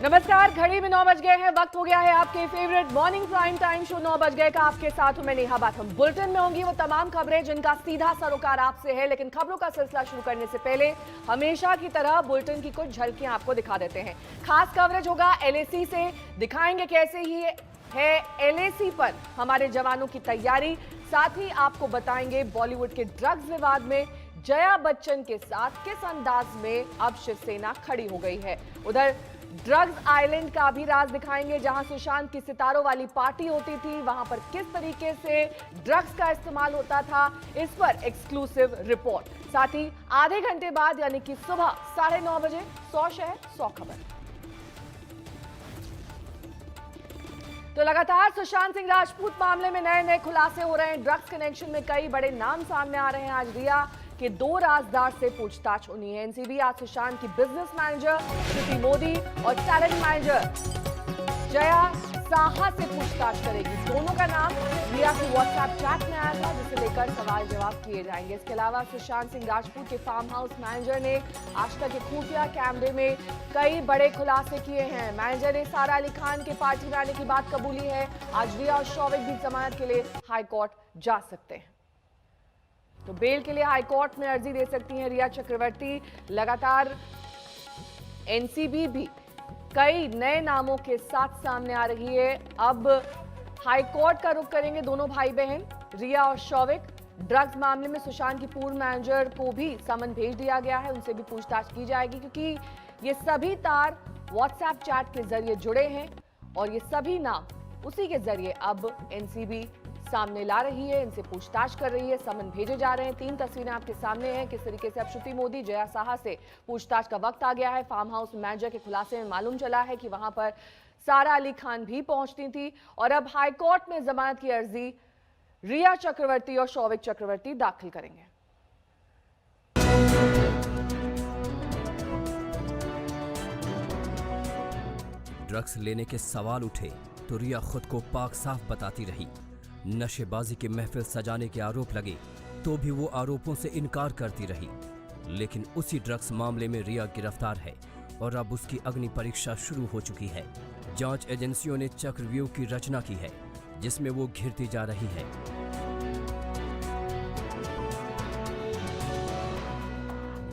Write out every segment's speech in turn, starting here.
नमस्कार, घड़ी में 9 बज गए हैं। वक्त हो गया है आपके favourite morning prime time show 9 बज गए का। आपके साथ हूं मैं नेहा बाथम। बुलेटिन में होंगी वो तमाम खबरें जिनका सीधा सरोकार आपसे है, लेकिन खबरों का सिलसिला शुरू करने से पहले हमेशा की तरह बुलेटिन की कुछ झलकियां आपको दिखा देते हैं। खास कवरेज होगा एलएसी से, दिखाएंगे कैसे ही है एलएसी पर हमारे जवानों की तैयारी। साथ ही आपको बताएंगे बॉलीवुड के ड्रग्स विवाद में जया बच्चन के साथ किस अंदाज में अब शिवसेना खड़ी हो गई है। उधर ड्रग्स आइलैंड का भी राज दिखाएंगे, जहां सुशांत की सितारों वाली पार्टी होती थी, वहां पर किस तरीके से ड्रग्स का इस्तेमाल होता था, इस पर एक्सक्लूसिव रिपोर्ट। साथ ही आधे घंटे बाद यानी कि सुबह 9:30 बजे 100 शहर 100 खबर। तो लगातार सुशांत सिंह राजपूत मामले में नए खुलासे हो रहे हैं। ड्रग्स कनेक्शन में कई बड़े नाम सामने आ रहे हैं। आज रिया के 2 राजदार से पूछताछ होनी है। एनसीबी आज सुशांत की बिजनेस मैनेजर श्रुति मोदी और टैलेंट मैनेजर जया साहा से पूछताछ करेगी। दोनों का नाम रिया की व्हाट्सएप चैट में आया था, जिसे लेकर सवाल जवाब किए जाएंगे। इसके अलावा सुशांत सिंह राजपूत के फार्म हाउस मैनेजर ने आज तक के खुफिया कैमरे में कई बड़े खुलासे किए हैं। मैनेजर ने सारा अली खान के पार्टी में आने की बात कबूली है। आज रिया और शौविक भी जमानत के लिए हाईकोर्ट जा सकते हैं। तो बेल के लिए हाईकोर्ट में अर्जी दे सकती हैं रिया चक्रवर्ती। लगातार एनसीबी भी कई नए नामों के साथ सामने आ रही है। अब हाईकोर्ट का रुख करेंगे दोनों भाई बहन रिया और शौविक। ड्रग्स मामले में सुशांत की पूर्व मैनेजर को भी समन भेज दिया गया है, उनसे भी पूछताछ की जाएगी, क्योंकि ये सभी तार व्हाट्सएप चैट के जरिए जुड़े हैं और ये सभी नाम उसी के जरिए अब एनसीबी सामने ला रही है, इनसे पूछताछ कर रही है, समन भेजे जा रहे हैं। 3 तस्वीरें आपके सामने हैं किस तरीके से अब श्रुति मोदी जया साहा से पूछताछ का वक्त आ गया है। फार्म हाउस मैनेजर के खुलासे में मालूम चला है कि वहां पर सारा अली खान भी पहुंचती थी और अब हाईकोर्ट में जमानत की अर्जी रिया चक्रवर्ती और शौविक चक्रवर्ती दाखिल करेंगे। ड्रग्स लेने के सवाल उठे तो रिया खुद को पाक साफ बताती रही। नशेबाजी की महफिल सजाने के आरोप लगे तो भी वो आरोपों से इनकार करती रही। लेकिन उसी ड्रग्स मामले में रिया गिरफ्तार है और अब उसकी अग्नि परीक्षा शुरू हो चुकी है। जांच एजेंसियों ने चक्रव्यूह की रचना की है, जिसमें वो घिरती जा रही है।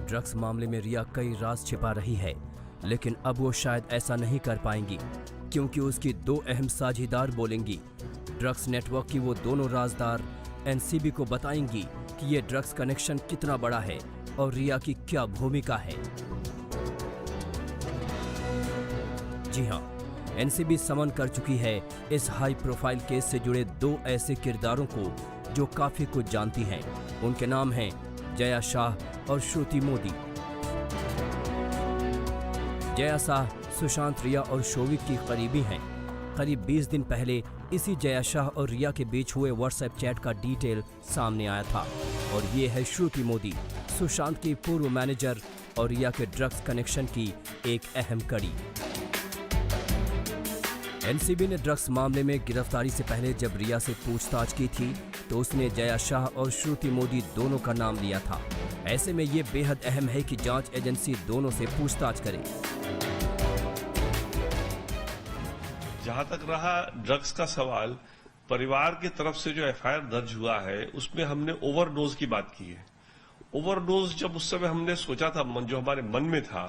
ड्रग्स मामले में रिया कई राज छिपा रही है, लेकिन अब वो शायद ऐसा नहीं कर पाएंगी, क्योंकि उसकी 2 अहम साझीदार बोलेंगी। ड्रग्स नेटवर्क की वो दोनों राजदार एनसीबी को बताएंगी कि ये ड्रग्स कनेक्शन कितना बड़ा है और रिया की क्या भूमिका है। जी हां, एनसीबी समन कर चुकी है इस हाई प्रोफाइल केस से जुड़े 2 ऐसे किरदारों को जो काफी कुछ जानती हैं। उनके नाम हैं जया शाह और श्रुति मोदी। जया शाह सुशांत, रिया और शौविक की करीबी हैं। करीब 20 दिन पहले इसी जया शाह और रिया के बीच हुए व्हाट्सएप चैट का डिटेल सामने आया था। और ये है श्रुति मोदी, सुशांत की पूर्व मैनेजर और रिया के ड्रग्स कनेक्शन की एक अहम कड़ी। एनसीबी ने ड्रग्स मामले में गिरफ्तारी से पहले जब रिया से पूछताछ की थी तो उसने जया शाह और श्रुति मोदी दोनों का नाम लिया था। ऐसे में ये बेहद अहम है कि जांच एजेंसी दोनों से पूछताछ करे। जहां तक रहा ड्रग्स का सवाल, परिवार की तरफ से जो एफआईआर दर्ज हुआ है उसमें हमने ओवरडोज की बात की है। ओवरडोज जब उस समय हमने सोचा था, जो हमारे मन में था,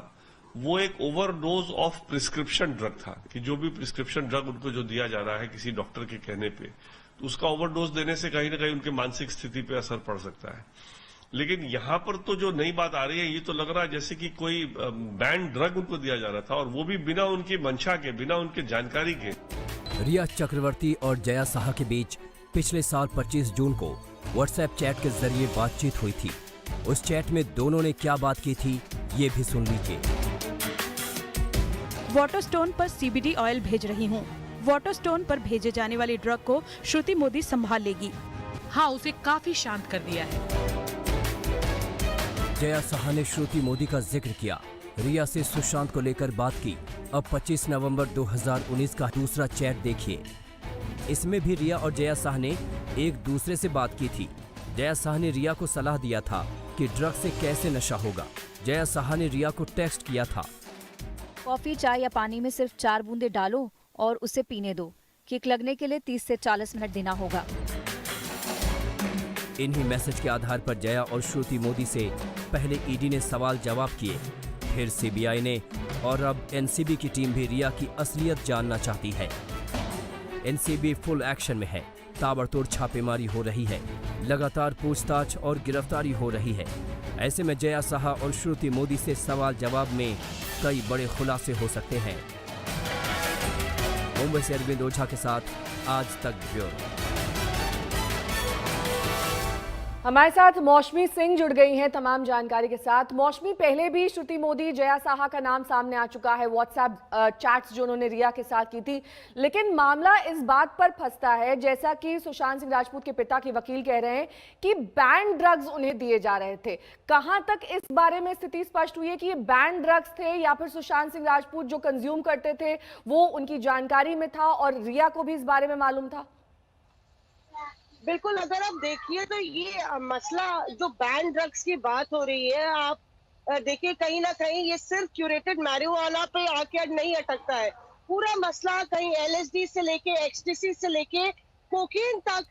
वो एक ओवरडोज ऑफ प्रिस्क्रिप्शन ड्रग था कि जो भी प्रिस्क्रिप्शन ड्रग उनको जो दिया जा रहा है किसी डॉक्टर के कहने पे, तो उसका ओवरडोज देने से कहीं ना कहीं उनके मानसिक स्थिति पे असर पड़ सकता है। लेकिन यहां पर तो जो नई बात आ रही है, ये तो लग रहा है जैसे कि कोई बैंड ड्रग उनको दिया जा रहा था, और वो भी बिना उनकी मंशा के, बिना उनके जानकारी के। रिया चक्रवर्ती और जया साहा के बीच पिछले साल 25 जून को व्हाट्सएप चैट के जरिए बातचीत हुई थी। उस चैट में दोनों ने क्या बात की थी, ये भी सुन लीजिए। वाटरस्टोन पर सीबीडी ऑयल भेज रही हूँ। वाटरस्टोन पर भेजे जाने वाली ड्रग को श्रुति मोदी संभाल लेगी। हाँ, उसे काफी शांत कर दिया है। जया साहा ने श्रुति मोदी का जिक्र किया। रिया से सुशांत को लेकर बात की। अब 25 नवंबर 2019 का दूसरा चैट देखिए। इसमें भी रिया और जया साहा ने एक दूसरे से बात की थी। जया साहा ने रिया को सलाह दिया था कि ड्रग से कैसे नशा होगा। जया साहा ने रिया को टेक्स्ट किया था। कॉफी, चाय या पानी में सिर्फ 4 बूंदे डालो और उसे पीने दो। किक लगने के लिए 30 से 40 मिनट देना होगा। इन्हीं मैसेज के आधार पर जया और श्रुति मोदी से पहले ईडी ने सवाल जवाब किए, फिर सीबीआई ने, और अब एनसीबी की टीम भी रिया की असलियत जानना चाहती है। एनसीबी फुल एक्शन में है, ताबड़तोड़ छापेमारी हो रही है, लगातार पूछताछ और गिरफ्तारी हो रही है। ऐसे में जया साहा और श्रुति मोदी से सवाल जवाब में कई बड़े खुलासे हो सकते हैं। मुंबई से अरविंद ओझा के साथ आज तक ब्यूरो। हमारे साथ मौसमी सिंह जुड़ गई हैं तमाम जानकारी के साथ। मौसमी, पहले भी श्रुति मोदी, जया साहा का नाम सामने आ चुका है, व्हाट्सएप चैट्स जो उन्होंने रिया के साथ की थी, लेकिन मामला इस बात पर फंसता है, जैसा कि सुशांत सिंह राजपूत के पिता के वकील कह रहे हैं कि बैन ड्रग्स उन्हें दिए जा रहे थे। कहां तक इस बारे में स्थिति स्पष्ट हुई है कि ये बैन ड्रग्स थे या फिर सुशांत सिंह राजपूत जो कंज्यूम करते थे वो उनकी जानकारी में था और रिया को भी इस बारे में मालूम था? बिल्कुल, अगर आप देखिए तो ये मसला जो बैन ड्रग्स की बात हो रही है, आप देखिए कहीं ना कहीं ये सिर्फ क्यूरेटेड मैरिजुआना पे आके नहीं अटकता है। पूरा मसला कहीं एलएसडी से लेके एक्सटेसी से लेके कोकीन तक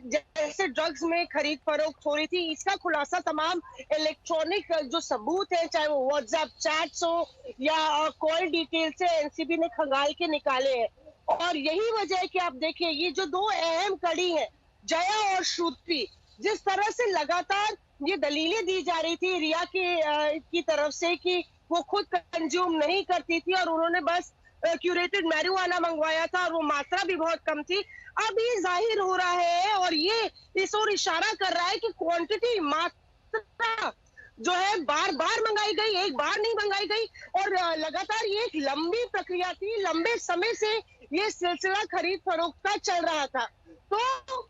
जैसे ड्रग्स में खरीद फरोख्त हो रही थी, इसका खुलासा तमाम इलेक्ट्रॉनिक जो सबूत है, चाहे वो व्हाट्सएप चैट्स हो या कॉल डिटेल से एनसीबी ने खंगाल के निकाले हैं। और यही वजह है कि आप देखिए ये जो दो अहम कड़ी हैं, जया और श्रुति, जिस तरह से लगातार ये दलीलें दी जा रही थी रिया की तरफ से कि वो खुद कंज्यूम नहीं करती थी और उन्होंने बस क्यूरेटेड मैरिजुआना मंगवाया था और वो मात्रा भी बहुत कम थी। अब ये जाहिर हो रहा है और ये इस ओर इशारा कर रहा है कि क्वांटिटी, मात्रा जो है बार बार मंगाई गई, एक बार नहीं मंगाई गई और लगातार ये एक लंबी प्रक्रिया थी, लंबे समय से ये सिलसिला खरीद फरोख्त का चल रहा था। तो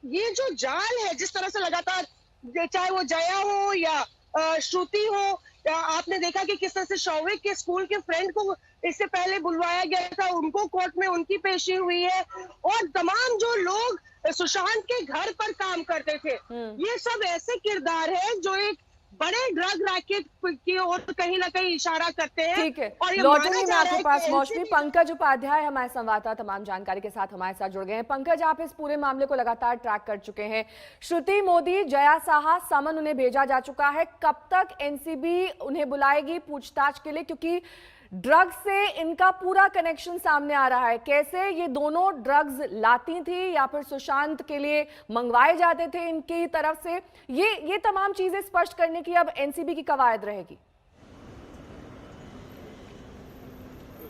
ये जो जाल है, जिस तरह से लगातार चाहे वो जया हो या श्रुति हो, आपने देखा कि किस तरह से शौविक के स्कूल के फ्रेंड को इससे पहले बुलवाया गया था, उनको कोर्ट में उनकी पेशी हुई है, और तमाम जो लोग सुशांत के घर पर काम करते थे, ये सब ऐसे किरदार है जो एक बड़े ड्रग रैकेट की ओर कहीं ना कहीं इशारा करते हैं। ठीक है, और ये लौटेंगे मैं आपके पास मौसमी। पंकज उपाध्याय हमारे संवाददाता तमाम जानकारी के साथ हमारे साथ जुड़ गए हैं। पंकज, आप इस पूरे मामले को लगातार ट्रैक कर चुके हैं। श्रुति मोदी, जया साहा, समन उन्हें भेजा जा चुका है, कब तक एनसीबी उन्हें बुलाएगी पूछताछ के लिए? क्योंकि ड्रग्स से इनका पूरा कनेक्शन सामने आ रहा है। कैसे ये दोनों ड्रग्स लाती थी या फिर सुशांत के लिए मंगवाए जाते थे इनकी तरफ से, ये तमाम चीजें स्पष्ट करने की अब एनसीबी की कवायद रहेगी।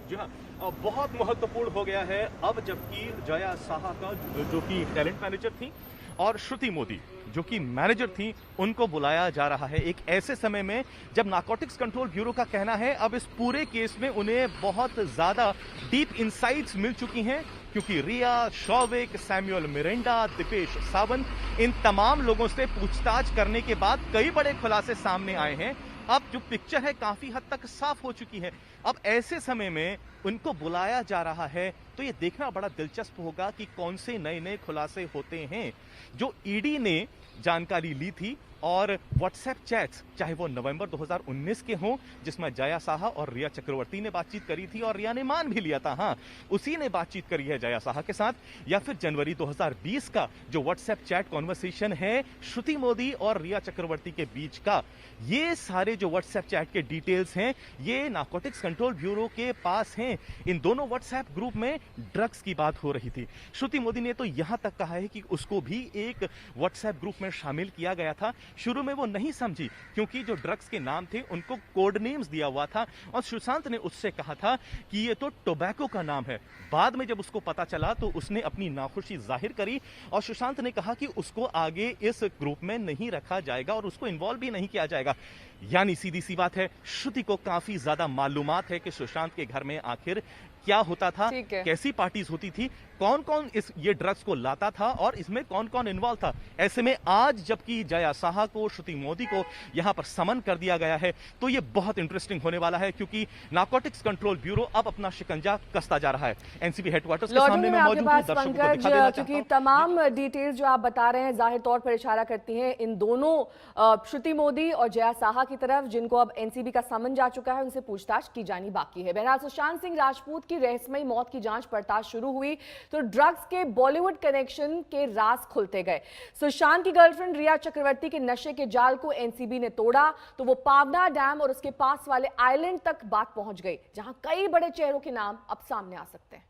जी हाँ, बहुत महत्वपूर्ण हो गया है अब, जबकि जया साहा का जो कि टैलेंट मैनेजर थी और श्रुति मोदी जो कि मैनेजर थी, उनको बुलाया जा रहा है एक ऐसे समय में जब नारकोटिक्स कंट्रोल ब्यूरो का कहना है अब इस पूरे केस में उन्हें बहुत ज्यादा डीप इनसाइट्स मिल चुकी हैं, क्योंकि रिया, शौविक, सैमुअल मिरेंडा, दीपेश सावंत, इन तमाम लोगों से पूछताछ करने के बाद कई बड़े खुलासे सामने आए हैं। अब जो पिक्चर है काफी हद तक साफ हो चुकी है। अब ऐसे समय में उनको बुलाया जा रहा है तो ये देखना बड़ा दिलचस्प होगा कि कौन से नए नए खुलासे होते हैं। जो ईडी ने जानकारी ली थी और व्हाट्सएप चैट्स, चाहे वो नवंबर 2019 के हों जिसमें जया साहा और रिया चक्रवर्ती ने बातचीत करी थी और रिया ने मान भी लिया था, हाँ उसी ने बातचीत करी है जया साहा के साथ, या फिर जनवरी 2020 का जो व्हाट्सएप चैट कॉन्वर्सेशन है श्रुति मोदी और रिया चक्रवर्ती के बीच का, ये सारे जो व्हाट्सएप चैट के डिटेल्स हैं ये नारकोटिक्स कंट्रोल ब्यूरो के पास हैं। इन दोनों व्हाट्सएप ग्रुप में ड्रग्स की बात हो रही थी। श्रुति मोदी ने तो यहां तक कहा है कि उसको भी एक व्हाट्सएप ग्रुप में शामिल किया गया था। शुरू में वो नहीं समझी क्योंकि जो ड्रग्स के नाम थे उनको कोड नेम्स दिया हुआ था और सुशांत ने उससे कहा था कि ये तो टोबैको का नाम है। बाद में जब उसको पता चला तो उसने अपनी नाखुशी जाहिर करी और सुशांत ने कहा कि उसको आगे इस ग्रुप में नहीं रखा जाएगा और उसको इन्वॉल्व भी नहीं किया जाएगा। यानी सीधी सी बात है, श्रुति को काफी ज्यादा मालूमात है कि सुशांत के घर में आखिर क्या होता था, कैसे ऐसी पार्टीज होती थी, कौन कौन ये ड्रग्स को लाता था और इसमें कौन कौन इन्वॉल्व था। ऐसे में आज जबकि जया साहा को, श्रुति मोदी को यहां पर समन कर दिया गया है, तो ये बहुत इंटरेस्टिंग होने वाला है, क्योंकि नारकोटिक्स कंट्रोल ब्यूरो अब अपना शिकंजा कसता जा रहा है। एनसीबी हेडक्वार्टर्स के सामने में मौजूद हूं, दर्शकों को दिखा देना चाहता हूं। क्योंकि तमाम डिटेल्स जो आप बता रहे हैं जाहिर तौर पर इशारा करती हैं इन दोनों श्रुति मोदी और जया साहा की तरफ, जिनको अब एनसीबी का समन जा चुका है, उनसे पूछताछ की जानी बाकी है। बहरहाल सुशांत सिंह राजपूत की रहस्यमयी मौत की जांच पड़ताल शुरू हुई तो ड्रग्स के बॉलीवुड कनेक्शन के राज खुलते गए। सुशांत की गर्लफ्रेंड रिया चक्रवर्ती के नशे के जाल को एनसीबी ने तोड़ा तो वो पावना डैम और उसके पास वाले आइलैंड तक बात पहुंच गई, जहां कई बड़े चेहरों के नाम अब सामने आ सकते हैं।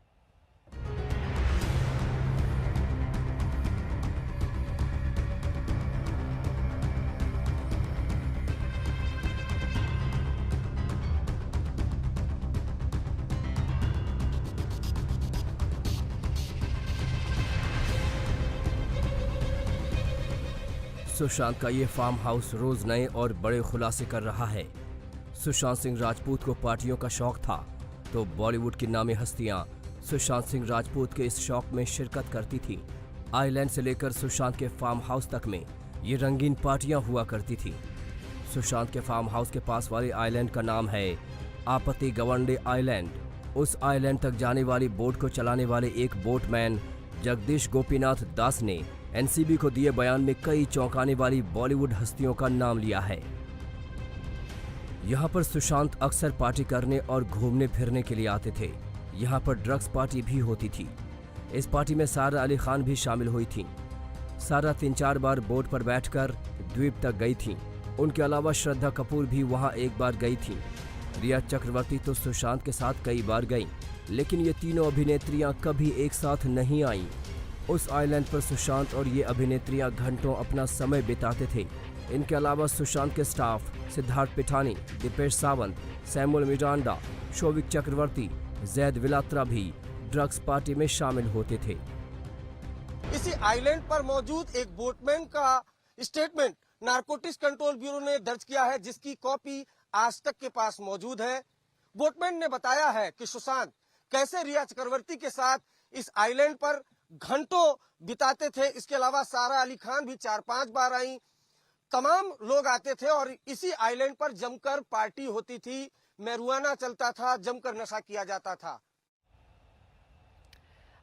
सुशांत का ये फार्म हाउस रोज नए और बड़े खुलासे कर रहा है। सुशांत सिंह राजपूत को पार्टियों का शौक था तो बॉलीवुड की नामी हस्तियां सुशांत सिंह राजपूत के इस शौक में शिरकत करती थीं। आइलैंड से लेकर सुशांत के फार्म हाउस तक में ये रंगीन पार्टियां हुआ करती थीं। सुशांत के फार्म हाउस के पास वाले आइलैंड का नाम है आपत्ति गवंडे आइलैंड। उस आइलैंड तक जाने वाली बोट को चलाने वाले एक बोटमैन जगदीश गोपीनाथ दास ने एनसीबी को दिए बयान में कई चौंकाने वाली बॉलीवुड हस्तियों का नाम लिया है। यहाँ पर सुशांत अक्सर पार्टी करने और घूमने फिरने के लिए आते थे। यहाँ पर ड्रग्स पार्टी भी होती थी। इस पार्टी में सारा अली खान भी शामिल हुई थी। सारा 3-4 बार बोट पर बैठकर द्वीप तक गई थी। उनके अलावा श्रद्धा कपूर भी वहाँ एक बार गई थी। रिया चक्रवर्ती तो सुशांत के साथ कई बार गई, लेकिन ये तीनों अभिनेत्रियां कभी एक साथ नहीं आईं। उस आइलैंड पर सुशांत और ये अभिनेत्रियां घंटों अपना समय बिताते थे। इनके अलावा सुशांत के स्टाफ सिद्धार्थ पिठानी, दीपेश सावंत, सैमुअल मिरांडा, शोविक चक्रवर्ती, जैद विलात्रा भी ड्रग्स पार्टी में शामिल होते थे। इसी आइलैंड पर मौजूद एक बोटमैन का स्टेटमेंट नारकोटिक्स कंट्रोल ब्यूरो ने दर्ज किया है, जिसकी कॉपी आज तक के पास मौजूद है। बोटमैन ने बताया है कि सुशांत कैसे रिया चक्रवर्ती के साथ इस आइलैंड पर घंटों बिताते थे। इसके अलावा सारा अली खान भी 4-5 बार आई। तमाम लोग आते थे और इसी आइलैंड पर जमकर पार्टी होती थी, मैरुआना चलता था, जमकर नशा किया जाता था।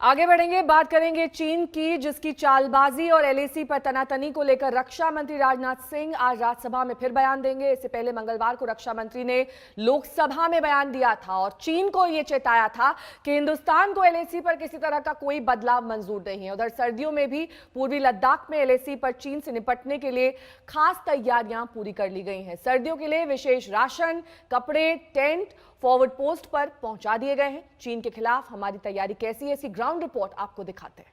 आगे बढ़ेंगे, बात करेंगे चीन की, जिसकी चालबाजी और एलएसी पर तनातनी को लेकर रक्षा मंत्री राजनाथ सिंह आज राज्यसभा में फिर बयान देंगे। इससे पहले मंगलवार को रक्षा मंत्री ने लोकसभा में बयान दिया था और चीन को यह चेताया था कि हिंदुस्तान को एलएसी पर किसी तरह का कोई बदलाव मंजूर नहीं है। उधर सर्दियों में भी पूर्वी लद्दाख में एलएसी पर चीन से निपटने के लिए खास तैयारियां पूरी कर ली गई हैं। सर्दियों के लिए विशेष राशन, कपड़े, टेंट फॉरवर्ड पोस्ट पर पहुंचा दिए गए हैं। चीन के खिलाफ हमारी तैयारी कैसी है, ऐसी ग्राउंड रिपोर्ट आपको दिखाते हैं।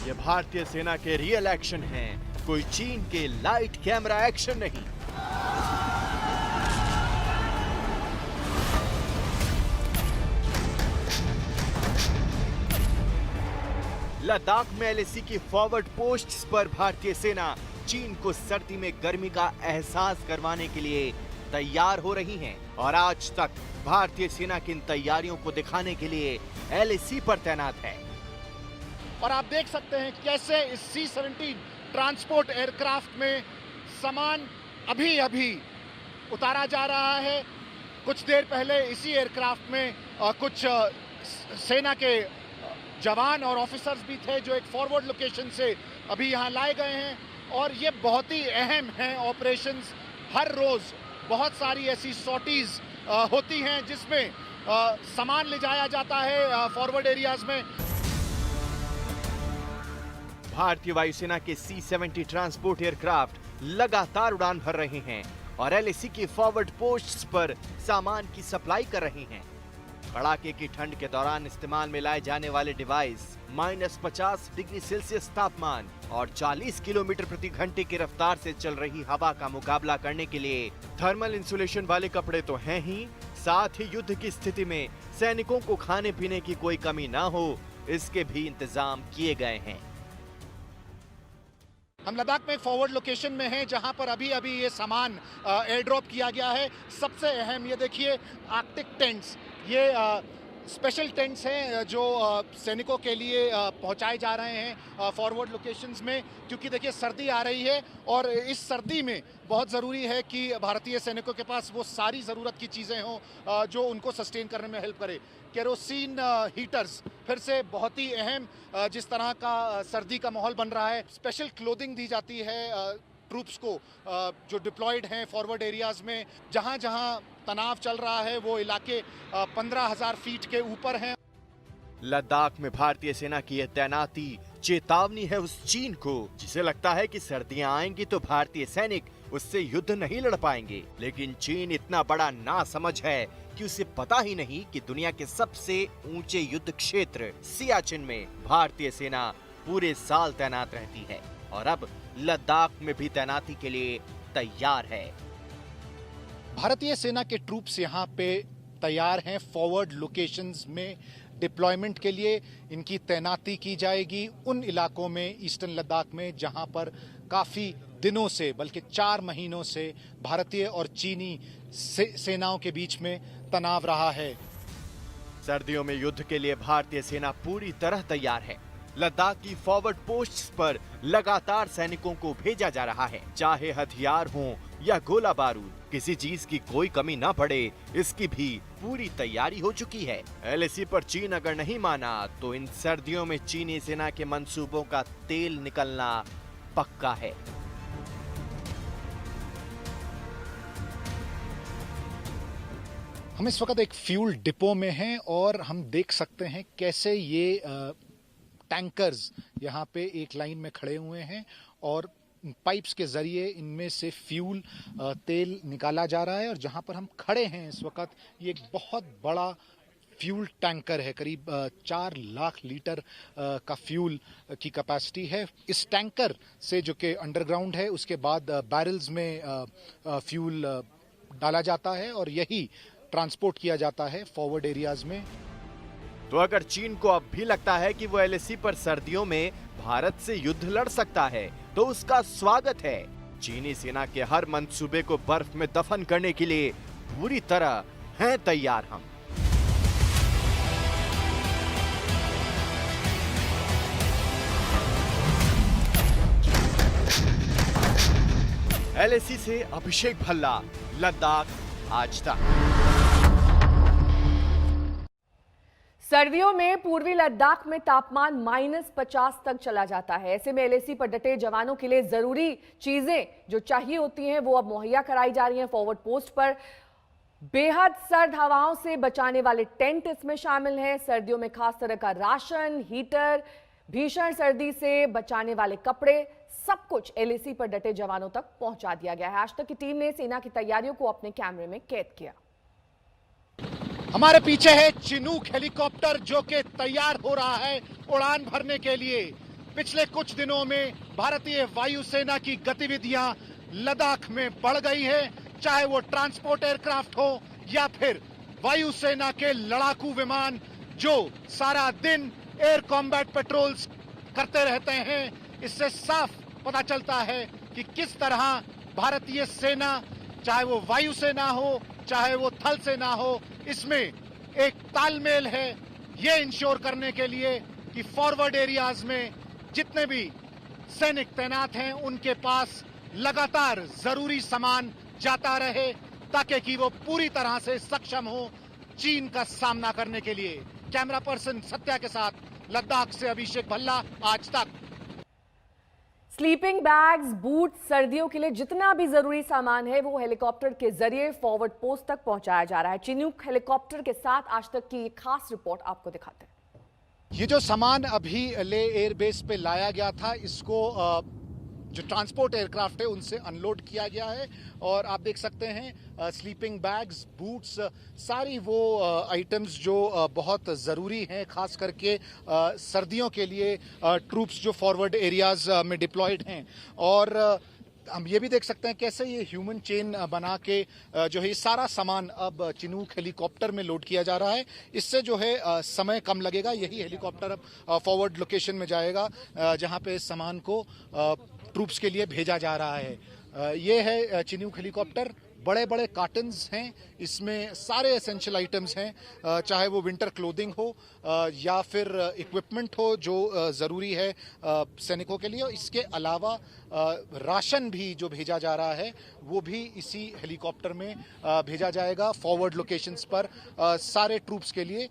ये भारतीय सेना के रियल एक्शन हैं, कोई चीन के लाइट कैमरा एक्शन नहीं। लद्दाख में एलएसी की फॉरवर्ड पोस्ट्स पर भारतीय सेना चीन को सर्दी में गर्मी का एहसास करवाने के लिए तैयार हो रही हैं और आज तक भारतीय सेना की इन तैयारियों को दिखाने के लिए एलएसी पर तैनात है। और आप देख सकते हैं कैसे इस C-17 ट्रांसपोर्ट एयरक्राफ्ट में सामान अभी अभी उतारा जा रहा है। कुछ देर पहले इसी एयरक्राफ्ट में कुछ सेना के जवान और ऑफिसर्स भी थे जो एक फॉरवर्ड लोकेशन से अभी यहाँ लाए गए हैं और ये बहुत ही अहम हैं ऑपरेशंस। हर रोज बहुत सारी ऐसी सॉर्टीज होती हैं जिसमें सामान ले जाया जाता है फॉरवर्ड एरियाज में। भारतीय वायुसेना के C-70 ट्रांसपोर्ट एयरक्राफ्ट लगातार उड़ान भर रहे हैं और एलएसी की फॉरवर्ड पोस्ट्स पर सामान की सप्लाई कर रहे हैं। कड़ाके की ठंड के दौरान इस्तेमाल में लाए जाने वाले डिवाइस -50 डिग्री सेल्सियस तापमान और 40 किलोमीटर प्रति घंटे की रफ्तार से चल रही हवा का मुकाबला करने के लिए थर्मल इंसुलेशन वाले कपड़े तो हैं ही, साथ ही युद्ध की स्थिति में सैनिकों को खाने पीने की कोई कमी ना हो, इसके भी इंतजाम किए गए हैं। हम लद्दाख में एक फॉरवर्ड लोकेशन में हैं जहां पर अभी अभी ये सामान एयर ड्रॉप किया गया है। सबसे अहम ये देखिए आर्कटिक टेंट्स, ये स्पेशल टेंट्स हैं जो सैनिकों के लिए पहुंचाए जा रहे हैं फॉरवर्ड लोकेशंस में, क्योंकि देखिए सर्दी आ रही है और इस सर्दी में बहुत ज़रूरी है कि भारतीय सैनिकों के पास वो सारी ज़रूरत की चीज़ें हों जो उनको सस्टेन करने में हेल्प करे। केरोसिन हीटर्स फिर से बहुत ही अहम, जिस तरह का सर्दी का माहौल बन रहा है, स्पेशल क्लोथिंग दी जाती है ट्रूप्स को जो डिप्लॉयड हैं फॉरवर्ड एरियाज़ में। जहां जहां तनाव चल रहा है वो इलाके 15,000 फीट के ऊपर हैं। लद्दाख में भारतीय सेना की यह तैनाती चेतावनी है उस चीन को जिसे लगता है कि सर्दियां आएंगी तो भारतीय सैनिक उससे युद्ध नहीं लड़ पाएंगे। लेकिन चीन इतना बड़ा नासमझ है कि उसे पता ही नहीं कि दुनिया के सबसे ऊंचे युद्ध क्षेत्र सियाचिन में भारतीय सेना पूरे साल तैनात रहती है और अब लद्दाख में भी तैनाती के लिए तैयार है। भारतीय सेना के ट्रूप्स यहाँ पे तैयार हैं फॉरवर्ड लोकेशंस में डिप्लॉयमेंट के लिए। इनकी तैनाती की जाएगी उन इलाकों में ईस्टर्न लद्दाख में जहां पर काफी दिनों से, बल्कि 4 महीनों से भारतीय और चीनी सेनाओं के बीच में तनाव रहा है। सर्दियों में युद्ध के लिए भारतीय सेना पूरी तरह तैयार है। लद्दाख की फॉरवर्ड पोस्ट्स पर लगातार सैनिकों को भेजा जा रहा है, चाहे हथियार हों या गोला बारूद, किसी चीज की कोई कमी न पड़े, इसकी भी पूरी तैयारी हो चुकी है। एलएसी पर चीन अगर नहीं माना तो इन सर्दियों में चीनी सेना के मंसूबों का तेल निकलना पक्का है। हम इस वक्त एक फ्यूल डिपो में हैं और हम देख सकते हैं कैसे ये टैंकर्स यहाँ पे एक लाइन में खड़े हुए हैं और पाइप्स के जरिए इनमें से फ्यूल तेल निकाला जा रहा है। और जहाँ पर हम खड़े हैं इस वक्त ये एक बहुत बड़ा फ्यूल टैंकर है, करीब 4 लाख लीटर का फ्यूल की कैपेसिटी है। इस टैंकर से जो कि अंडरग्राउंड है उसके बाद बैरल्स में फ्यूल डाला जाता है और यही ट्रांसपोर्ट किया जाता है फॉरवर्ड एरियाज में। तो अगर चीन को अब भी लगता है कि वो एलएसी पर सर्दियों में भारत से युद्ध लड़ सकता है तो उसका स्वागत है। चीनी सेना के हर मंसूबे को बर्फ में दफन करने के लिए पूरी तरह हैं तैयार हम। एलएसी से अभिषेक भल्ला, लद्दाख आज तक। सर्दियों में पूर्वी लद्दाख में तापमान -50 तक चला जाता है। ऐसे में एलएसी पर डटे जवानों के लिए जरूरी चीजें जो चाहिए होती हैं वो अब मुहैया कराई जा रही हैं। फॉरवर्ड पोस्ट पर बेहद सर्द हवाओं से बचाने वाले टेंट इसमें शामिल हैं। सर्दियों में खास तरह का राशन, हीटर, भीषण सर्दी से बचाने वाले कपड़े, सब कुछ एलएसी पर डटे जवानों तक पहुंचा दिया गया है। आज तक की टीम ने सेना की तैयारियों को अपने कैमरे में कैद किया। हमारे पीछे है चिनूक हेलीकॉप्टर जो कि तैयार हो रहा है उड़ान भरने के लिए। पिछले कुछ दिनों में भारतीय वायुसेना की गतिविधियां लद्दाख में बढ़ गई है, चाहे वो ट्रांसपोर्ट एयरक्राफ्ट हो या फिर वायुसेना के लड़ाकू विमान जो सारा दिन एयर कॉम्बैट पेट्रोल्स करते रहते हैं। इससे साफ पता चलता है कि किस तरह भारतीय सेना, चाहे वो वायुसेना हो चाहे वो थल सेना हो, इसमें एक तालमेल है ये इंश्योर करने के लिए कि फॉरवर्ड एरियाज में जितने भी सैनिक तैनात हैं उनके पास लगातार जरूरी सामान जाता रहे ताकि कि वो पूरी तरह से सक्षम हो चीन का सामना करने के लिए। कैमरा पर्सन सत्या के साथ लद्दाख से अभिषेक भल्ला, आज तक। स्लीपिंग बैग्स, बूट, सर्दियों के लिए जितना भी जरूरी सामान है वो हेलीकॉप्टर के जरिए फॉरवर्ड पोस्ट तक पहुंचाया जा रहा है। चिनूक हेलीकॉप्टर के साथ आज तक की एक खास रिपोर्ट आपको दिखाते हैं। ये जो सामान अभी ले एयरबेस पे लाया गया था, इसको जो ट्रांसपोर्ट एयरक्राफ्ट है उनसे अनलोड किया गया है और आप देख सकते हैं स्लीपिंग बैग्स, बूट्स, सारी वो आइटम्स जो बहुत ज़रूरी हैं खास करके सर्दियों के लिए ट्रूप्स जो फॉरवर्ड एरियाज में डिप्लॉयड हैं। और हम ये भी देख सकते हैं कैसे ये ह्यूमन चेन बना के जो है ये सारा सामान अब चिनूक हेलीकॉप्टर में लोड किया जा रहा है। इससे जो है समय कम लगेगा। यही हेलीकॉप्टर अब फॉरवर्ड लोकेशन में जाएगा जहां पे इस सामान को ट्रूप्स के लिए भेजा जा रहा है। ये है चिनूक हेलीकॉप्टर। बड़े बड़े कार्टन्स हैं, इसमें सारे एसेंशियल आइटम्स हैं, चाहे वो विंटर क्लोथिंग हो या फिर इक्विपमेंट हो जो ज़रूरी है सैनिकों के लिए। इसके अलावा राशन भी जो भेजा जा रहा है वो भी इसी हेलीकॉप्टर में भेजा जाएगा फॉरवर्ड लोकेशंस पर सारे ट्रूप्स के लिए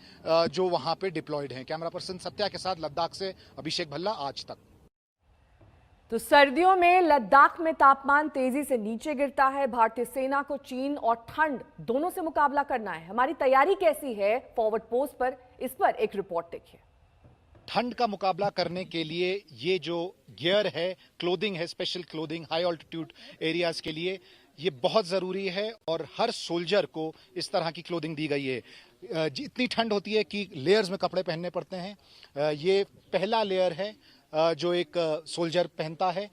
जो वहाँ पे डिप्लॉयड हैं। कैमरा पर्सन सत्या के साथ लद्दाख से अभिषेक भल्ला, आज तक। तो सर्दियों में लद्दाख में तापमान तेजी से नीचे गिरता है। भारतीय सेना को चीन और ठंड दोनों से मुकाबला करना है। हमारी तैयारी कैसी है फॉरवर्ड पोस्ट पर, इस पर एक रिपोर्ट देखिए। ठंड का मुकाबला करने के लिए ये जो गियर है, क्लोथिंग है, special clothing high altitude areas के लिए, ये बहुत ज़रूरी है और हर सोल्जर को इस तरह की क्लोथिंग दी गई है। इतनी ठंड होती है कि लेयर्स में कपड़े पहनने पड़ते हैं। ये पहला लेयर है जो एक सोल्जर पहनता है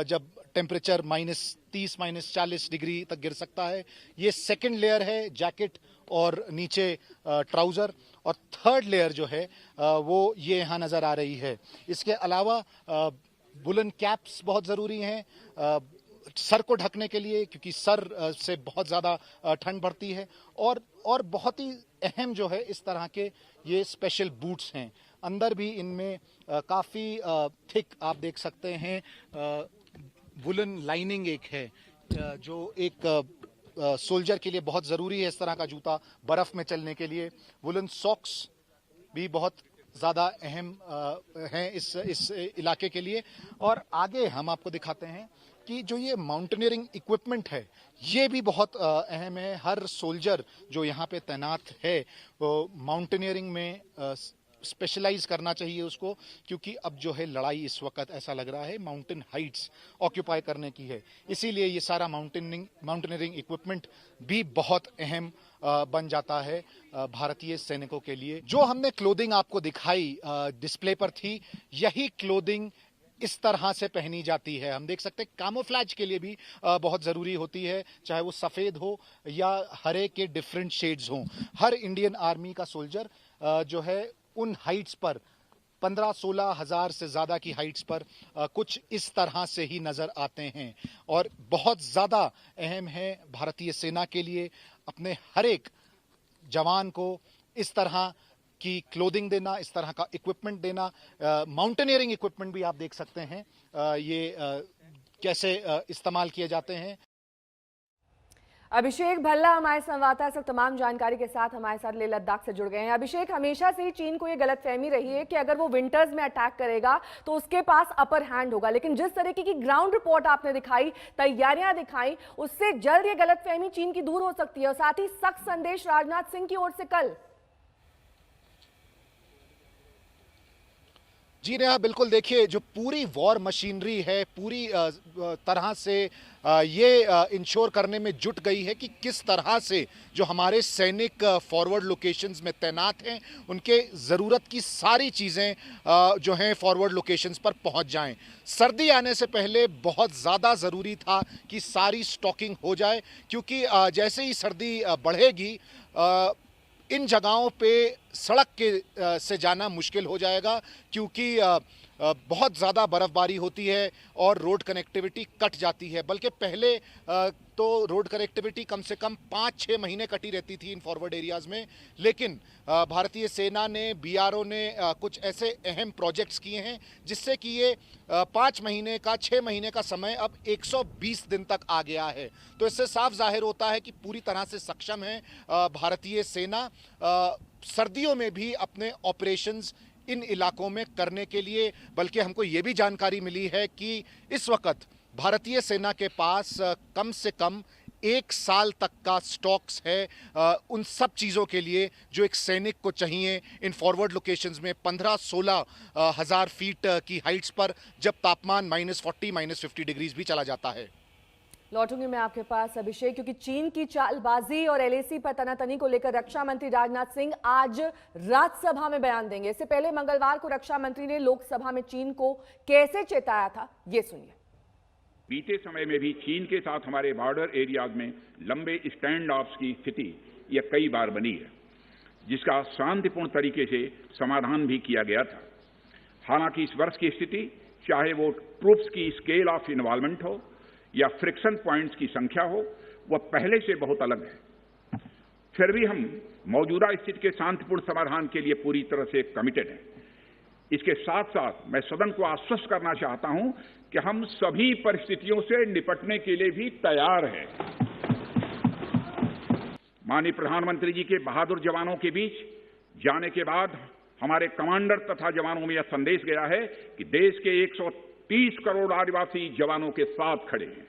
जब टेम्परेचर -30 -40 डिग्री तक गिर सकता है। ये सेकंड लेयर है, जैकेट और नीचे ट्राउज़र। और थर्ड लेयर जो है वो ये यहाँ नज़र आ रही है। इसके अलावा वुलन कैप्स बहुत ज़रूरी हैं सर को ढकने के लिए, क्योंकि सर से बहुत ज़्यादा ठंड बढ़ती है। और बहुत ही अहम जो है इस तरह के ये स्पेशल बूट्स हैं। अंदर भी इनमें काफ़ी थिक आप देख सकते हैं वुलन लाइनिंग एक है जो एक सोल्जर के लिए बहुत ज़रूरी है। इस तरह का जूता बर्फ़ में चलने के लिए। वुलन सॉक्स भी बहुत ज़्यादा अहम हैं इस इलाके के लिए। और आगे हम आपको दिखाते हैं कि जो ये माउंटेनियरिंग इक्विपमेंट है ये भी बहुत अहम है। हर सोल्जर जो यहाँ पे तैनात है वो माउंटेनियरिंग में स्पेशलाइज करना चाहिए उसको, क्योंकि अब जो है लड़ाई इस वक्त ऐसा लग रहा है माउंटेन हाइट्स ऑक्यूपाई करने की है। इसीलिए ये सारा माउंटेनियरिंग इक्विपमेंट भी बहुत अहम बन जाता है भारतीय सैनिकों के लिए। जो हमने क्लोथिंग आपको दिखाई डिस्प्ले पर थी, यही क्लोथिंग इस तरह से पहनी जाती है। हम देख सकते हैं कामोफ्लेज के लिए भी बहुत ज़रूरी होती है, चाहे वो सफ़ेद हो या हरे के डिफरेंट शेड्स हों। हर इंडियन आर्मी का सोल्जर जो है उन हाइट्स पर 15-16 हज़ार से ज़्यादा की हाइट्स पर कुछ इस तरह से ही नज़र आते हैं। और बहुत ज़्यादा अहम है भारतीय सेना के लिए अपने हर एक जवान को इस तरह की क्लोथिंग देना, इस तरह का इक्विपमेंट देना। माउंटेनियरिंग इक्विपमेंट भी आप देख सकते हैं ये कैसे इस्तेमाल किए जाते हैं। अभिषेक भल्ला हमारे संवाददाता सब तमाम जानकारी के साथ हमारे साथ लेह लद्दाख से जुड़ गए हैं। अभिषेक, हमेशा से ही चीन को ये गलतफहमी रही है कि अगर वो विंटर्स में अटैक करेगा तो उसके पास अपर हैंड होगा, लेकिन जिस तरीके की ग्राउंड रिपोर्ट आपने दिखाई, तैयारियां दिखाई, उससे जल्द ये गलतफहमी चीन की दूर हो सकती है। और साथ ही सख्त संदेश राजनाथ सिंह की ओर से कल। जी नेहा, बिल्कुल। देखिए, जो पूरी वॉर मशीनरी है पूरी तरह से ये इंश्योर करने में जुट गई है कि किस तरह से जो हमारे सैनिक फॉरवर्ड लोकेशंस में तैनात हैं उनके ज़रूरत की सारी चीज़ें जो हैं फॉरवर्ड लोकेशंस पर पहुंच जाएं। सर्दी आने से पहले बहुत ज़्यादा ज़रूरी था कि सारी स्टॉकिंग हो जाए, क्योंकि जैसे ही सर्दी बढ़ेगी इन जगहों पे सड़क के से जाना मुश्किल हो जाएगा, क्योंकि बहुत ज़्यादा बर्फ़बारी होती है और रोड कनेक्टिविटी कट जाती है। बल्कि पहले तो रोड कनेक्टिविटी कम से कम 5-6 महीने कटी रहती थी इन फॉरवर्ड एरियाज़ में, लेकिन भारतीय सेना ने, बीआरओ ने कुछ ऐसे अहम प्रोजेक्ट्स किए हैं जिससे कि ये 5 महीने का 6 महीने का समय अब 120 दिन तक आ गया है। तो इससे साफ जाहिर होता है कि पूरी तरह से सक्षम है भारतीय सेना सर्दियों में भी अपने ऑपरेशंस इन इलाकों में करने के लिए। बल्कि हमको ये भी जानकारी मिली है कि इस वक्त भारतीय सेना के पास कम से कम 1 साल तक का स्टॉक्स है उन सब चीज़ों के लिए जो एक सैनिक को चाहिए इन फॉरवर्ड लोकेशंस में 15-16 हज़ार फीट की हाइट्स पर, जब तापमान -40 -50 डिग्रीज भी चला जाता है। लौटूंगी मैं आपके पास अभिषेक, क्योंकि चीन की चालबाजी और एलएसी पर तनातनी को लेकर रक्षा मंत्री राजनाथ सिंह आज राज्यसभा में बयान देंगे। इससे पहले मंगलवार को रक्षा मंत्री ने लोकसभा में चीन को कैसे चेताया था, ये सुनिए। बीते समय में भी चीन के साथ हमारे बॉर्डर एरियाज में लंबे स्टैंड ऑफ्स की स्थिति यह कई बार बनी है, जिसका शांतिपूर्ण तरीके से समाधान भी किया गया था। हालांकि इस वर्ष की स्थिति, चाहे वो ट्रूप्स की स्केल ऑफ इन्वॉल्वमेंट हो या फ्रिक्शन पॉइंट्स की संख्या हो, वह पहले से बहुत अलग है। फिर भी हम मौजूदा स्थिति के शांतिपूर्ण समाधान के लिए पूरी तरह से कमिटेड हैं। इसके साथ साथ मैं सदन को आश्वस्त करना चाहता हूं कि हम सभी परिस्थितियों से निपटने के लिए भी तैयार हैं। माननीय प्रधानमंत्री जी के बहादुर जवानों के बीच जाने के बाद हमारे कमांडर तथा जवानों में यह संदेश गया है कि देश के 130 करोड़ आदिवासी जवानों के साथ खड़े हैं।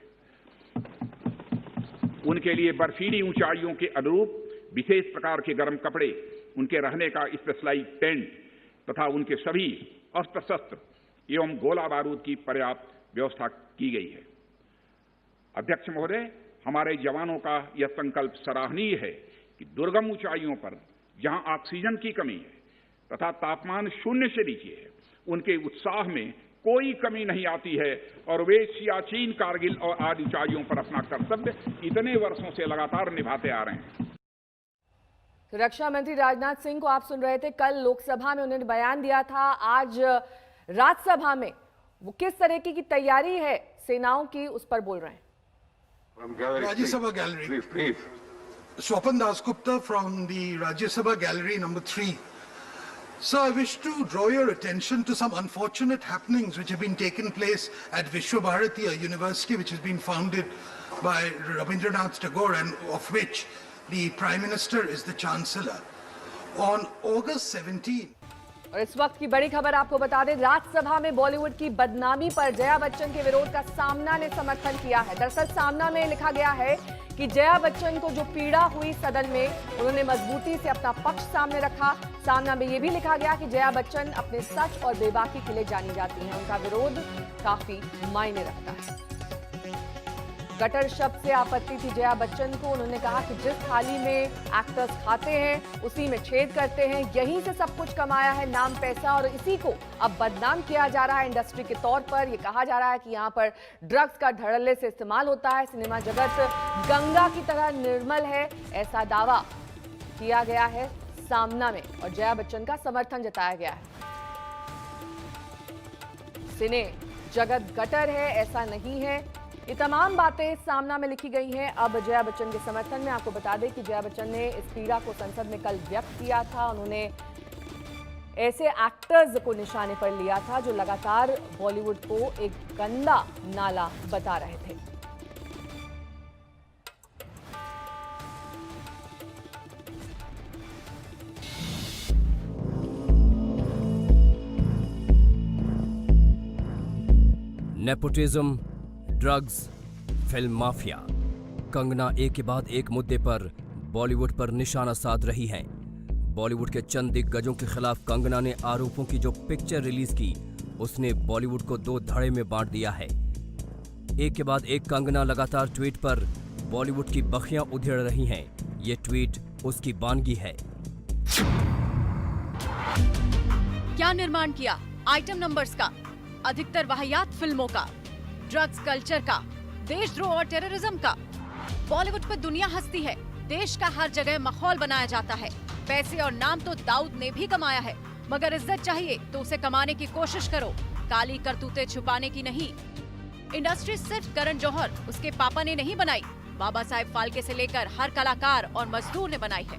उनके लिए बर्फीली ऊंचाइयों के अनुरूप विशेष प्रकार के गर्म कपड़े, उनके रहने का स्पेशलाइज टेंट तथा उनके सभी अस्त्र शस्त्र एवं गोला बारूद की पर्याप्त व्यवस्था की गई है। अध्यक्ष महोदय, हमारे जवानों का यह संकल्प सराहनीय है कि दुर्गम ऊंचाइयों पर जहां ऑक्सीजन की कमी है तथा तापमान शून्य से नीचे है, उनके उत्साह में कोई कमी नहीं आती है और वे सियाचिन, कारगिल और आदि ऊंचाइयों पर अपना कर्तव्य इतने वर्षों से लगातार निभाते आ रहे हैं। रक्षा मंत्री राजनाथ सिंह को आप सुन रहे थे। कल लोकसभा में उन्होंने बयान दिया था, आज राज्यसभा में वो किस तरीके की तैयारी है सेनाओं की, उस पर बोल रहे हैं। Rajya Sabha Gallery. Swapan Dasgupta from the Rajya Sabha Gallery number 3. So I wish to draw your attention to some unfortunate happenings which have been taken place at Vishwa Bharati, a university which has been founded by Rabindranath Tagore and of which the Prime Minister is the Chancellor. On August 17. और इस वक्त की बड़ी खबर आपको बता दें, राज्यसभा में बॉलीवुड की बदनामी पर जया बच्चन के विरोध का सामना ने समर्थन किया है। दरअसल सामना में लिखा गया है कि जया बच्चन को जो पीड़ा हुई सदन में, उन्होंने मजबूती से अपना पक्ष सामने रखा। सामना में यह भी लिखा गया कि जया बच्चन अपने सच और बेबाकी के लिए जानी जाती हैं। उनका विरोध काफी मायने रखता है। गटर शब्द से आपत्ति थी जया बच्चन को। उन्होंने कहा कि जिस थाली में एक्टर्स खाते हैं उसी में छेद करते हैं, यहीं से सब कुछ कमाया है, नाम, पैसा, और इसी को अब बदनाम किया जा रहा है इंडस्ट्री के तौर पर। ये कहा जा रहा है कि यहाँ पर ड्रग्स का धड़ल्ले से इस्तेमाल होता है। सिनेमा जगत गंगा की तरह निर्मल है, ऐसा दावा किया गया है सामना में और जया बच्चन का समर्थन जताया गया है। सिने जगत गटर है, ऐसा नहीं है। ये तमाम बातें सामना में लिखी गई हैं। अब जया बच्चन के समर्थन में आपको बता दें कि जया बच्चन ने इस पीड़ा को संसद में कल व्यक्त किया था। उन्होंने ऐसे एक्टर्स को निशाने पर लिया था जो लगातार बॉलीवुड को एक गंदा नाला बता रहे थे। Nepotism, drugs, film mafia, Kangana एक के बाद एक मुद्दे पर बॉलीवुड पर निशाना साध रही हैं। बॉलीवुड के चंद दिग्गजों के खिलाफ कंगना ने आरोपों की जो पिक्चर रिलीज की, उसने बॉलीवुड को दो धड़े में बांट दिया है। एक के बाद एक कंगना लगातार ट्वीट पर बॉलीवुड की बखियां उधेड़ रही हैं। ये ट्वीट उसकी बानगी है। क्या निर्माण किया आइटम नंबर्स का, अधिकतर वाहियात फिल्मों का, ड्रग्स कल्चर का, देशद्रोह और टेररिज्म का। बॉलीवुड पर दुनिया हंसती है, देश का हर जगह माहौल बनाया जाता है। पैसे और नाम तो दाऊद ने भी कमाया है, मगर इज्जत चाहिए तो उसे कमाने की कोशिश करो, काली करतूतें छुपाने की नहीं। इंडस्ट्री सिर्फ करण जौहर, उसके पापा ने नहीं बनाई, बाबा साहेब फाल्के से लेकर हर कलाकार और मजदूर ने बनाई है।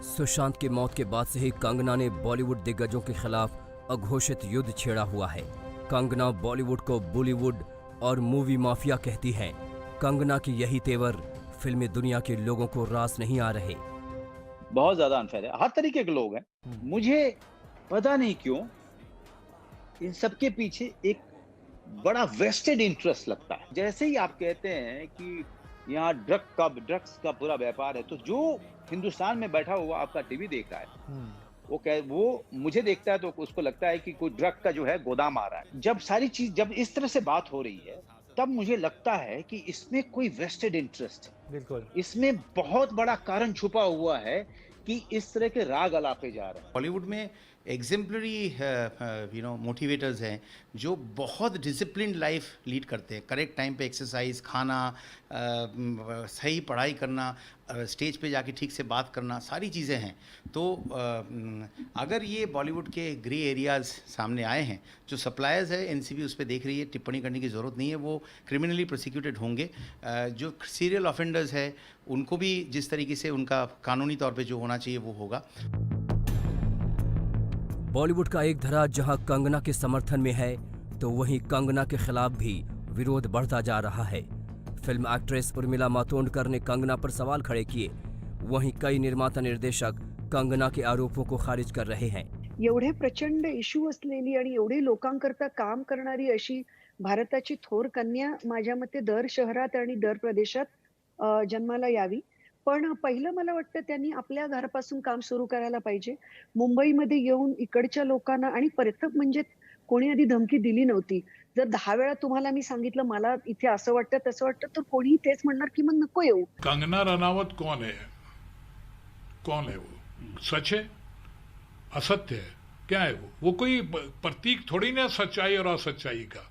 सुशांत की मौत के बाद से ही कंगना ने बॉलीवुड दिग्गजों के खिलाफ अघोषित युद्ध छेड़ा हुआ है। कंगना बॉलीवुड को बॉलीवुड और मूवी माफिया कहती हैं। कंगना की यही तेवर फिल्मी दुनिया के लोगों को रास नहीं आ रहे। बहुत ज्यादा अनफेयर है, हर तरीके के लोग हैं। मुझे पता नहीं क्यों इन सबके पीछे एक बड़ा वेस्टेड इंटरेस्ट लगता है। जैसे ही आप कहते हैं कि यहाँ ड्रग्स का पूरा व्यापार है, तो जो हिंदुस्तान में बैठा हुआ आपका टीवी देख रहा है वो मुझे देखता है तो उसको लगता है कि कोई ड्रग का जो है गोदाम आ रहा है। जब इस तरह से बात हो रही है, तब मुझे लगता है कि इसमें कोई वेस्टेड इंटरेस्ट है। बिल्कुल, इसमें बहुत बड़ा कारण छुपा हुआ है कि इस तरह के राग अलापे जा रहे हैं। बॉलीवुड में एग्जेम्पलरी मोटिवेटर्स हैं जो बहुत डिसिप्लिन्ड लाइफ लीड करते हैं, करेक्ट टाइम पे एक्सरसाइज, खाना, सही पढ़ाई करना, स्टेज पे जाके ठीक से बात करना, सारी चीज़ें हैं। तो अगर ये बॉलीवुड के ग्रे एरियाज़ सामने आए हैं, जो सप्लायर्स है एनसीबी उस पर देख रही है, टिप्पणी करने की ज़रूरत नहीं है, वो क्रिमिनली प्रोसिक्यूटेड होंगे। जो सीरियल ऑफेंडर्स है उनको भी जिस तरीके से उनका कानूनी तौर पे जो होना चाहिए वो होगा। बॉलीवुड का एक धरा जहां कंगना के समर्थन में है, तो वहीं कंगना के खिलाफ भी विरोध बढ़ता जा रहा है। फिल्म एक्ट्रेस उर्मिला मातोंडकर ने कंगना पर सवाल खड़े किए, वहीं कई निर्माता निर्देशक कंगना के आरोपों को खारिज कर रहे हैं। एवढे प्रचंड इश्यू असलेली आणि एवढी लोकांकरता काम करणारी अशी भारताची थोर कन्या माझ्या मते दर शहरात आणि दर प्रदेशात जन्माला यावी। पण पहिलं मला वाटतं त्यांनी आपल्या घरापासून काम सुरू करायला पाहिजे। मुंबईमध्ये येऊन इकडच्या लोकांना आणि प्रथम म्हणजे कोणी आधी धमकी दिली नव्हती। जर 10 वेळा तुम्हाला मी सांगितलं मला इथे असं वाटतं तसं वाटतं तर कोणी तेच म्हणणार की मग नको येऊ। कंगना रनावत कौन है? कौन है वो? सच है? असत्य है? क्या है वो कोई प्रतीक थोड़ी ना सच्चाई और असच्चाई का।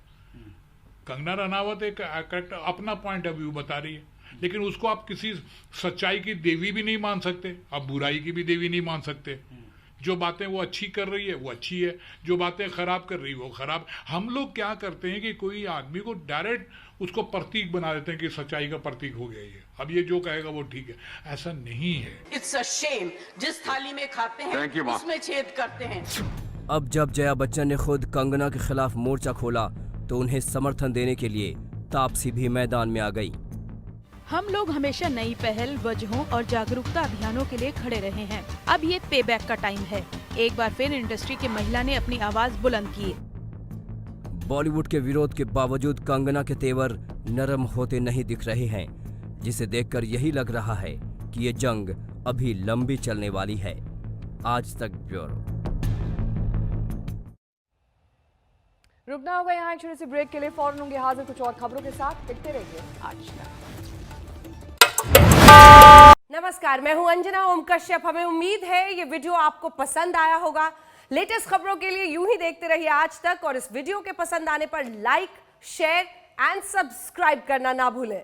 कंगना रनावत एक अपना पॉइंट ऑफ व्यू बता रही है, लेकिन उसको आप किसी सच्चाई की देवी भी नहीं मान सकते, आप बुराई की भी देवी नहीं मान सकते। जो बातें वो अच्छी कर रही है वो अच्छी है, जो बातें खराब कर रही है वो खराब। हम लोग क्या करते हैं कि कोई आदमी को डायरेक्ट उसको प्रतीक बना देते हैं कि सच्चाई का प्रतीक हो गया ये, अब ये जो कहेगा वो ठीक है, ऐसा नहीं है। इट्स अ शेम, जिस थाली में खाते हैं उसमें छेद करते हैं। अब जब जया बच्चन ने खुद कंगना के खिलाफ मोर्चा खोला, तो उन्हें समर्थन देने के लिए तापसी भी मैदान में आ गई। हम लोग हमेशा नई पहल, वजहों और जागरूकता अभियानों के लिए खड़े रहे हैं। अब ये पेबैक का टाइम है। एक बार फिर इंडस्ट्री की महिला ने अपनी आवाज बुलंद की। बॉलीवुड के विरोध के बावजूद कंगना के तेवर नरम होते नहीं दिख रहे हैं, जिसे देखकर यही लग रहा है कि ये जंग अभी लंबी चलने वाली है। आज तक ब्यूरो। रुकना होगा यहाँ एक छोटे से ब्रेक के लिए, फौरन होंगे हाजिर कुछ और खबरों के साथ। देखते रहिए आज तक। नमस्कार, मैं हूं अंजना ओम कश्यप। हमें उम्मीद है ये वीडियो आपको पसंद आया होगा। लेटेस्ट खबरों के लिए यूं ही देखते रहिए आज तक, और इस वीडियो के पसंद आने पर लाइक, शेयर एंड सब्सक्राइब करना ना भूलें।